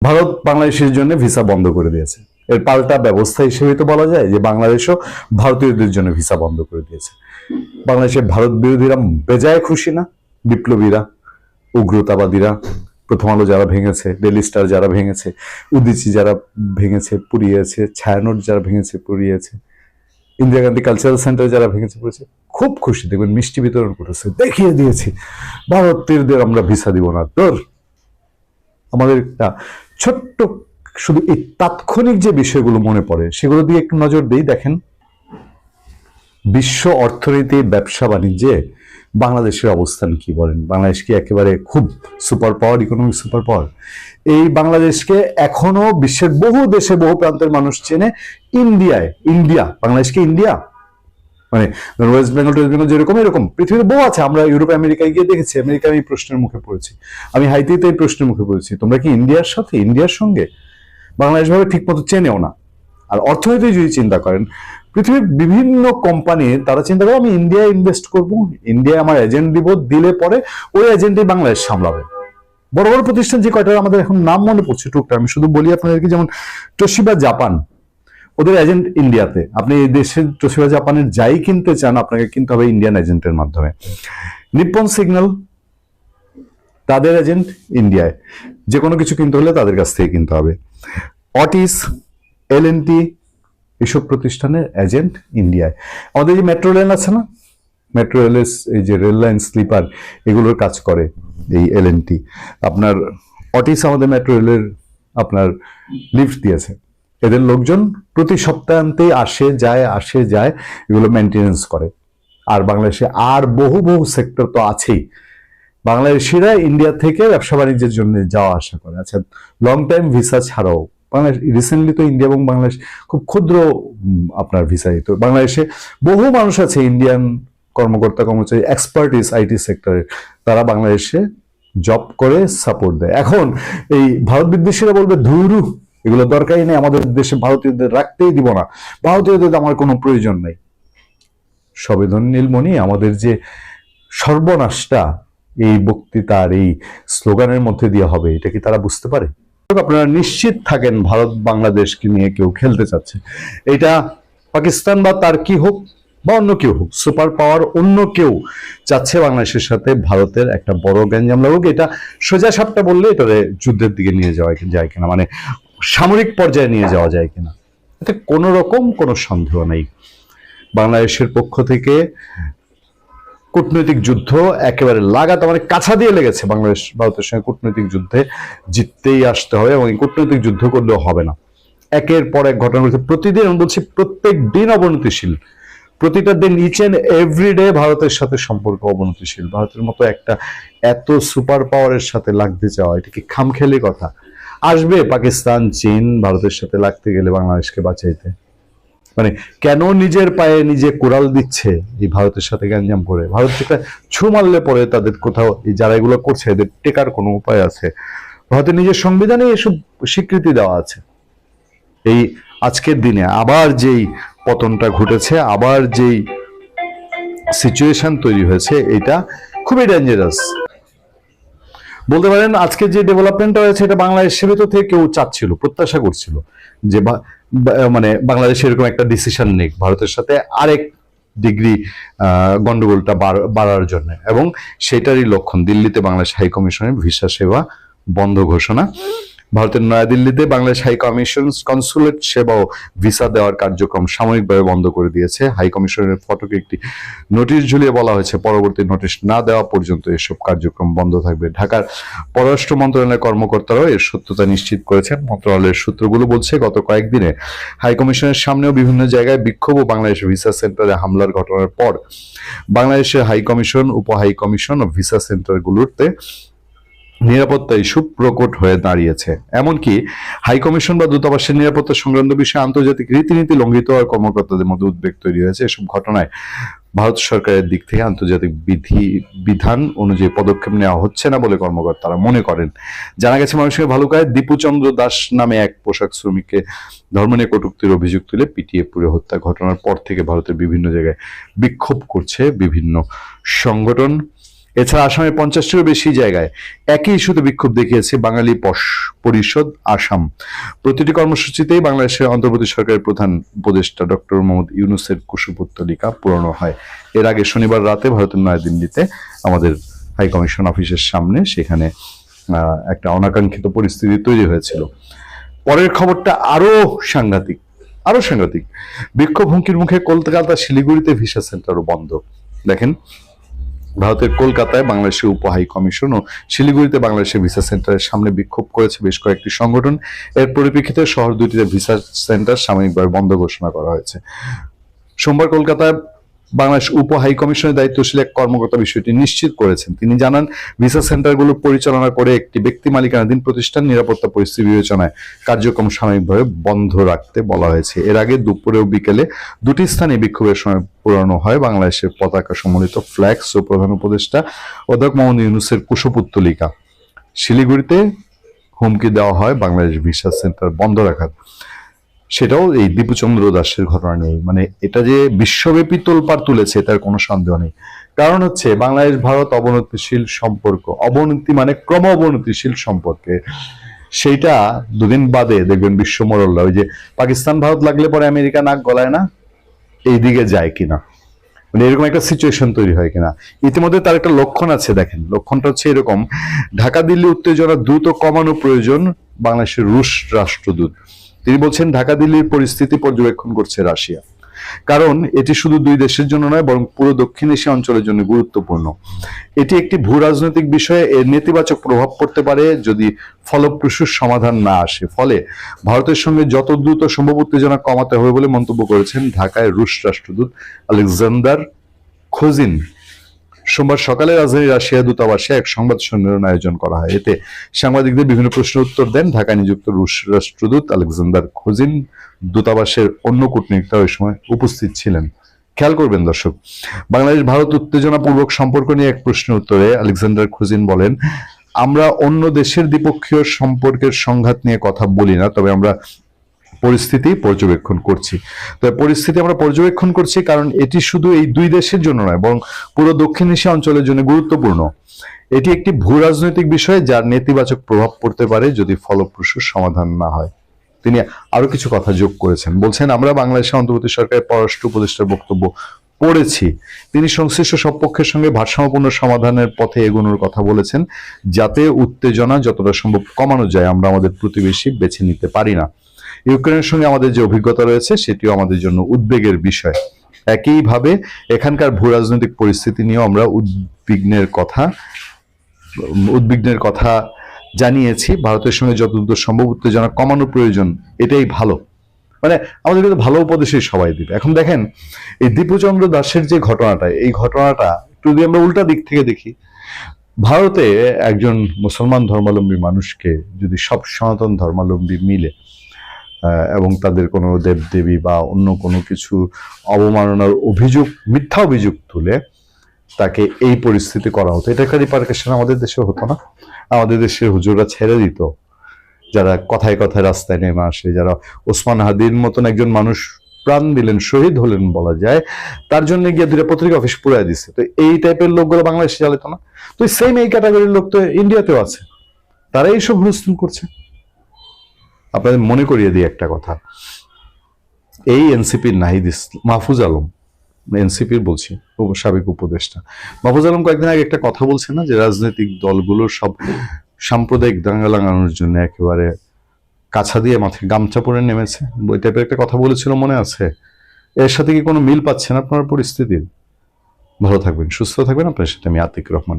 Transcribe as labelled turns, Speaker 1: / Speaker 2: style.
Speaker 1: ভারত বাংলাদেশের জন্য ভিসা বন্ধ করে দিয়েছে। এর পাল্টা ব্যবস্থা হিসেবে তো বলা যায় যে বাংলাদেশও ভারতীয়দের জন্য ভিসা বন্ধ করে দিয়েছে। বাংলাদেশের ভারত বিরোধীরা বেজায় খুশি না, বিপ্লবীরা, উগ্রতাবাদীরা, প্রথম আলো যারা ভেঙেছে, ডেলি স্টার যারা ভেঙেছে, উদীচী যারা ভেঙেছে পুড়িয়েছে, ছায়ানট যারা ভেঙেছে পুড়িয়েছে, ইন্দিরা গান্ধী কালচারাল সেন্টার যারা ভেঙেছে পড়েছে, খুব খুশি। দেখবেন মিষ্টি বিতরণ করেছে, দেখিয়ে দিয়েছি ভারতীয়দের আমরা ভিসা দিব না। তোর আমাদের একটা ছোট্ট শুধু এই তাৎক্ষণিক যে বিষয়গুলো মনে পড়ে সেগুলো দিয়ে একটু নজর দিই। দেখেন, বিশ্ব অর্থনীতি, ব্যবসা বাণিজ্যে বাংলাদেশের অবস্থান কি বলেন? বাংলাদেশ কি একেবারে খুব super power, economic super power? এই বাংলাদেশকে এখনো বিশ্বের বহু দেশে, বহু প্রান্তের মানুষ চেনে ইন্ডিয়া। বাংলাদেশকে ইন্ডিয়া মানে ওয়েস্ট বেঙ্গল যেরকম এরকম পৃথিবীর বহু আছে। আমরা ইউরোপ আমেরিকায় গিয়ে দেখেছি, আমেরিকা এই প্রশ্নের মুখে পড়েছি, আমি হাইতিতে এই প্রশ্নের মুখে পড়েছি, তোমরা কি ইন্ডিয়ার সাথে, ইন্ডিয়ার সঙ্গে? বাংলাদেশ ভাবে ঠিক মতো চেনেও না। আর অর্থনীতি যদি চিন্তা করেন, পৃথিবীর বিভিন্ন কোম্পানি তারা চিন্তা করে আমি ইন্ডিয়ায় ইনভেস্ট করব, ইন্ডিয়ায় আমার এজেন্ট দিব, দিলে পরে ওই এজেন্টই বাংলাদেশ সামলাবে। বড় বড় প্রতিষ্ঠান যে কয়টা আমাদের এখন নাম মনে পড়ছে টুকটাক, আমি শুধু বলি আপনাদেরকে, যেমন তোশিবা জাপান, ওদের এজেন্ট ইন্ডিয়াতে। আপনি এই দেশের তোশিবা জাপানের যাই কিনতে চান আপনাকে কিনতে হবে ইন্ডিয়ান এজেন্টের মাধ্যমে। নিপ্পন সিগন্যাল, তাদের এজেন্ট ইন্ডিয়ায়, যে কোনো কিছু কিনতে হলে তাদের কাছ থেকে কিনতে হবে। অটিস, এলএনটি, এসব প্রতিষ্ঠানের এজেন্ট ইন্ডিয়ায়। আমাদের যে মেট্রো রেল আছে না, মেট্রো রেলের এই যে রেল লাইন স্লিপার, এগুলোর কাজ করে এই এলএনটি। আপনার অটিস আমাদের মেট্রো রেলের আপনার লিফট দিয়েছে। এদের লোকজন প্রতি সপ্তাহান্তে আসে যায়, এগুলো মেনটেনেন্স করে। আর বাংলাদেশে আর বহু বহু সেক্টর তো আছেই। বাংলাদেশিরা ইন্ডিয়া থেকে ব্যবসা বাণিজ্যের জন্য যাওয়া আসা করে। আচ্ছা, লং টাইম ভিসা ছাড়াও বাংলাদেশ রিসেন্টলি তো ইন্ডিয়া এবং বাংলাদেশ খুব ক্ষুদ্র আপনার ভিসা দিত। বাংলাদেশে বহু মানুষ আছে ইন্ডিয়ান কর্মকর্তা কর্মচারী, এক্সপার্টিস আইটি সেক্টরের, তারা বাংলাদেশে জব করে সাপোর্ট দেয়। এখন এই ভারত বিদ্বেষীরা বলবে ধুরু, এগুলো দরকারই নেই, আমাদের দেশে ভারতীয়দের রাখতেই দিব না, ভারতীয়দের আমার কোনো প্রয়োজন নেই। সবেদন নীলমণি, আমাদের যে সর্বনাশটা এই বক্তৃতার এই স্লোগানের মধ্যে দিয়ে হবে, এটা কি তারা বুঝতে পারে? আপনারা নিশ্চিত থাকেন ভারত বাংলাদেশকে নিয়ে কেউ খেলতে চাচ্ছে। এটা পাকিস্তান বা তার কি হোক বা অন্য কেউ হোক, সুপার পাওয়ার অন্য কেউ চাচ্ছে বাংলাদেশের সাথে ভারতের একটা বড় গ্যাঞ্জাম লাগুক। এটা সোজা সাপটা বললে এটা যুদ্ধের দিকে নিয়ে যাওয়া যায় কিনা, মানে সামরিক পর্যায়ে নিয়ে যাওয়া যায় কিনা, এতে কোনো রকম কোনো সন্দেহ নেই। বাংলাদেশের পক্ষ থেকে কূটনৈতিক যুদ্ধ একেবারে লাগাতার, মানে কাছা দিয়ে লেগেছে। বাংলাদেশ ভারতের সঙ্গে কূটনৈতিক যুদ্ধে জিততেই আসতে হবে, এবং এই কূটনৈতিক যুদ্ধ করলেও হবে না। একের পর এক ঘটনা ঘটছে প্রতিদিন, আমি বলছি প্রত্যেক দিন অবনতিশীল। প্রতিটা দিন ইচ এন্ড এভরিডে ভারতের সাথে সম্পর্ক অবনতিশীল। ভারতের মতো একটা এত সুপার পাওয়ারের সাথে লাগতে চাওয়া, এটা কি খামখেয়ালি কথা? আসবে পাকিস্তান, চীন ভারতের সাথে লাগতে গেলে বাংলাদেশকে বাঁচাইতে। মানে কেন নিজের পায়ে নিজে কোরাল দিচ্ছে এই ভারতের সাথে গ্যাঞ্জাম করে? ভারত থেকে ছু মারলে পরে তাদের কোথাও, এই যারা এগুলো করছে এদের টেকার কোনো উপায় আছে? ভারতের নিজের সংবিধানে এসব স্বীকৃতি দেওয়া আছে। এই আজকের দিনে আবার যেই পতনটা ঘটেছে, আবার যেই সিচুয়েশন তৈরি হয়েছে, এটা খুবই ডেঞ্জারাস বলতে পারেন। আজকে যে ডেভেলপমেন্টটা হয়েছে, এটা বাংলাদেশের ভেতর থেকে কেউ চাচ্ছিল, প্রত্যাশা করছিল যে মানে বাংলাদেশ এরকম একটা ডিসিশন নেই ভারতের সাথে আরেক ডিগ্রি গন্ডগোলটা বাড়ার জন্য, এবং সেটারই লক্ষণ দিল্লিতে বাংলাদেশ হাই কমিশনের ভিসা সেবা বন্ধ ঘোষণা। ভারতের নয়াদিল্লিতে বাংলাদেশ হাই কমিশন কনসুলেট সেবা ও ভিসা দেওয়ার কার্যক্রম সাময়িকভাবে বন্ধ করে দিয়েছে। হাই কমিশনের ফটকে একটি নোটিশ ঝুলিয়ে বলা হয়েছে, পরবর্তী নোটিশ না দেওয়া পর্যন্ত এসব কার্যক্রম বন্ধ থাকবে। ঢাকার পররাষ্ট্র মন্ত্রণালয়ের কর্মকর্তারাও এর সত্যতা নিশ্চিত করেছেন। মন্ত্রণালয়ের সূত্রগুলো বলছে, গত কয়েকদিনে হাই কমিশনের সামনেও বিভিন্ন জায়গায় বিক্ষোভ ও বাংলাদেশ ভিসা সেন্টারে হামলার ঘটনার পর বাংলাদেশের হাই কমিশন, উপ হাই কমিশন ও ভিসা সেন্টারগুলোতে নিরাপত্তা ইস্যু প্রকট হয়ে দাঁড়িয়েছে। এমনকি হাই কমিশন বা দূতাবাসের নিরাপত্তা সংক্রান্ত বিষয়ে আন্তর্জাতিক রীতিনীতি লঙ্ঘিত হওয়ার কর্মকর্তাদের মধ্যে উদ্বেগ তৈরি হয়েছে। এসব ঘটনায় ভারত সরকারের দিক থেকে আন্তর্জাতিক বিধান অনুযায়ী পদক্ষেপ নেওয়া হচ্ছে না বলে কর্মকর্তারা মনে করেন। জানা গেছে, মানুষের ভালুকায় দীপুচন্দ্র দাস নামে এক পোশাক শ্রমিককে ধর্ম নিয়ে কটূক্তির অভিযোগ তুলে পিটিয়ে পুড়ে হত্যা ঘটনার পর থেকে ভারতের বিভিন্ন জায়গায় বিক্ষোভ করছে বিভিন্ন সংগঠন। এছাড়া আসামের 50টিরও বেশি জায়গায় একই ইস্যুতে বিক্ষোভ দেখিয়েছে বাঙালি পরিষদ আসাম। প্রতিটি কর্মসূচিতেই বাংলাদেশের অন্তর্বর্তী সরকারের প্রধান উপদেষ্টা ডক্টর মোহাম্মদ ইউনূসের কুশপুত্তলিকা পূরণ হয়। এর আগে শনিবার রাতে ভারতের নয়াদিল্লিতে আমাদের হাই কমিশন অফিসের সামনে সেখানে একটা অনাকাঙ্ক্ষিত পরিস্থিতি তৈরি হয়েছিল। পরের খবরটা আরো সাংঘাতিক। বিক্ষোভ হুমকির মুখে কলকাতা শিলিগুড়িতে ভিসা সেন্টারও বন্ধ। দেখেন, ভারতের কলকাতায় বাংলাদেশের উপ হাই কমিশন ও শিলিগুড়িতে বাংলাদেশের ভিসা সেন্টারের সামনে বিক্ষোভ করেছে বেশ কয়েকটি সংগঠন। এর পরিপ্রেক্ষিতে শহর দুটিতে ভিসা সেন্টার সাময়িকভাবে বন্ধ ঘোষণা করা হয়েছে। সোমবার কলকাতায় বাংলাদেশ উপ হাই কমিশনের দায়িত্বশীল এক কর্মকর্তা বিষয়টি নিশ্চিত করেছেন। তিনি জানান, ভিসা সেন্টারগুলো পরিচালনা করে একটি ব্যক্তি মালিকানাধীন প্রতিষ্ঠান। নিরাপত্তা পরিস্থিতি বিবেচনায় কার্যক্রম সাময়িকভাবে বন্ধ রাখতে বলা হয়েছে। এর আগে দুপুরে ও বিকেলে দুটি স্থানে বিক্ষোভের সময় পুরানো হয় বাংলাদেশের পতাকা সম্বলিত ফ্ল্যাক্স ও প্রধান উপদেষ্টা অধ্যাপক মোহাম্মদ ইউনূসের কুশপুত্তলিকা। শিলিগুড়িতে হুমকি দেওয়া হয় বাংলাদেশ ভিসা সেন্টার বন্ধ রাখার, সেটাও এই দীপুচন্দ্র দাসের ঘটনা নিয়ে। মানে এটা যে বিশ্বব্যাপী তোলপাড় তুলেছে তার কোনো সন্দেহ নেই। কারণ হচ্ছে বাংলাদেশ ভারত অবনতিশীল সম্পর্ক, অবনতি মানে ক্রম অবনতিশীল সম্পর্কে, সেইটা দুদিন বাদে দেখবেন বিশ্ব মোড়ল্লা, ওই যে পাকিস্তান ভারত লাগলে পরে আমেরিকা নাক গলায় না, এই দিকে যায় কিনা, মানে এরকম একটা সিচুয়েশন তৈরি হয় কিনা। ইতিমধ্যে তার একটা লক্ষণ আছে, দেখেন লক্ষণটা হচ্ছে এরকম: ঢাকা দিল্লি উত্তেজনা দ্রুত কমানো প্রয়োজন, বাংলাদেশের রুশ রাষ্ট্রদূত। তিনি বলছেন, ঢাকা দিল্লির পরিস্থিতি পর্যবেক্ষণ করছে রাশিয়া, কারণ এটি শুধু দুই দেশের জন্য নয় বরং পুরো দক্ষিণ এশিয়া অঞ্চলের জন্য গুরুত্বপূর্ণ। এটি একটি ভূ রাজনৈতিক বিষয়ে, এর নেতিবাচক প্রভাব পড়তে পারে যদি ফলপ্রসূ সমাধান না আসে। ফলে ভারতের সঙ্গে যত দ্রুত সম্ভব উত্তেজনা কমাতে হবে বলে মন্তব্য করেছেন ঢাকায় রুশ রাষ্ট্রদূত আলেকজান্ডার খোজিন। সোমবার সকালে রাজধানী রাশিয়া দূতাবাসে এক সংবাদ সম্মেলন আয়োজন করা হয়। এতে সাংবাদিকদের বিভিন্ন প্রশ্নের উত্তর দেন ঢাকায় নিযুক্ত রুশ রাষ্ট্রদূত আলেকজান্ডার খোজিন। দূতাবাসের অন্য কূটনীতিকরা ওই সময় উপস্থিত ছিলেন। খেয়াল করবেন দর্শক, বাংলাদেশ ভারত উত্তেজনাপূর্বক সম্পর্ক নিয়ে এক প্রশ্নের উত্তরে আলেকজান্ডার খোজিন বলেন, আমরা অন্য দেশের দ্বিপক্ষীয় সম্পর্কের সংঘাত নিয়ে কথা বলি না, তবে আমরা পরিস্থিতি পর্যবেক্ষণ করছি। তবে পরিস্থিতি আমরা পর্যবেক্ষণ করছি কারণ এটি শুধু এই দুই দেশের জন্য নয় বরং পুরো দক্ষিণ এশিয়া অঞ্চলের জন্য গুরুত্বপূর্ণ। এটি একটি ভূ রাজনৈতিক বিষয় যার নেতিবাচক প্রভাব পড়তে পারে যদি ফলপ্রসূ সমাধান না হয়। তিনি আরো কিছু কথা যোগ করেছেন, বলছেন, আমরা বাংলাদেশের অন্তর্বর্তী সরকারের পররাষ্ট্র উপদেষ্টার বক্তব্য পড়েছি। তিনি সংশ্লিষ্ট সব পক্ষের সঙ্গে ভারসাম্যপূর্ণ সমাধানের পথে এগোনোর কথা বলেছেন, যাতে উত্তেজনা যতটা সম্ভব কমানো যায়। আমরা আমাদের প্রতিবেশী বেছে নিতে পারি না। ইউক্রেনের সঙ্গে আমাদের যে অভিজ্ঞতা রয়েছে সেটিও আমাদের জন্য উদ্বেগের বিষয়। একইভাবে এখানকার ভূ রাজনৈতিক পরিস্থিতি নিয়েও আমরা উদ্বিগ্নের কথা জানিয়েছি। ভারতের সঙ্গে যত দ্রুত সম্ভব উত্তেজনা কমানো প্রয়োজন, এটাই ভালো। মানে আমাদের কিন্তু ভালো উপদেশই সবাই দিবে। এখন দেখেন, এই দীপুচন্দ্র দাসের যে ঘটনাটা, এই ঘটনাটা যদি আমরা উল্টা দিক থেকে দেখি, ভারতে একজন মুসলমান ধর্মাবলম্বী মানুষকে যদি সব সনাতন ধর্মাবলম্বী মিলে এবং তাদের কোনো দেবদেবী বা অন্য কোনো কিছু অবমাননার অভিযোগ, মিথ্যা অভিযোগ তুলে তাকে এই পরিস্থিতি করা হতো, এটা একটা রিপারকেশন আমাদের দেশে হতো না? আমাদের দেশের হুজুররা ছেড়ে দিত, যারা কথায় কথায় রাস্তায় নেমে আসে, যারা ওসমান হাদির মতন একজন মানুষ প্রাণ দিলেন, শহীদ হলেন বলা যায়, তার জন্য গিয়ে দুটো পত্রিকা অফিস পুরাই দিচ্ছে। তো এই টাইপের লোকগুলো বাংলাদেশে চালাতো না? তো সেম এই ক্যাটাগরির লোক তো ইন্ডিয়াতেও আছে, তারা এইসব হুলস্থুল করছে। আপনাদের মনে করিয়ে দিই একটা কথা, এই এনসিপির নাহিদ মাহফুজ আলম, এনসিপির বলছি, সাবেক উপদেষ্টা মাহফুজ আলম কয়েকদিন আগে একটা কথা বলছে না, যে রাজনৈতিক দলগুলোর সব সাম্প্রদায়িক দাঙ্গা লাগানোর জন্য একেবারে কাছা দিয়ে মাথায় গামছা পরে নেমেছে, ওই টাইপের একটা কথা বলেছিল, মনে আছে? এর সাথে কি কোনো মিল পাচ্ছেন আপনার পরিস্থিতির? ভালো থাকবেন, সুস্থ থাকবেন। আপনার সাথে আমি আতিক রহমান।